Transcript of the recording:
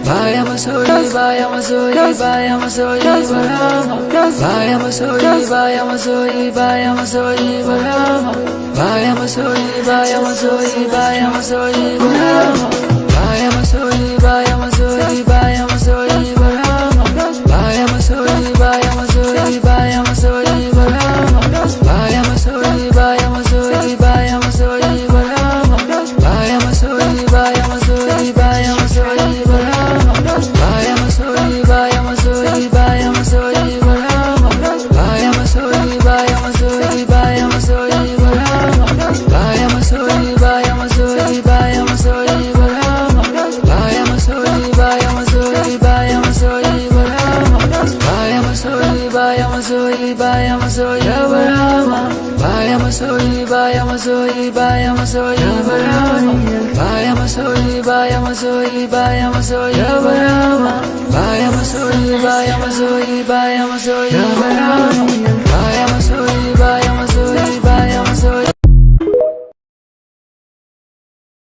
Baya masoyi, baya masoyi, baya masoyi, barama. Baya masoyi, baya masoyi, baya masoyi, barama. Baya masoyi, baya masoyi, baya masoyi, barama. Baya masoyi, baya masoyi, baya masoyi, barama. Baya masoyi, baya masoyi, baya masoyi, barama. Baya masoyi, baya masoyi, baya masoyi, barama. Baya masoyi, baya masoyi, baya masoyi, barama. Baya masoyi, baya masoyi, baya masoyi, barama. Baya masoyi, baya masoyi, baya masoyi, barama. Baya masoyi, baya masoyi, baya masoyi, barama. Baya masoyi, baya masoyi, baya masoyi, barama. Baya masoyi, baya masoyi, baya masoyi, barama. Baya masoyi, baya masoyi, baya masoyi, barama. Baya masoyi, baya masoyi, baya masoyi, barama. Baya masoyi, baya masoyi, baya masoyi, barama. Baya masoyi,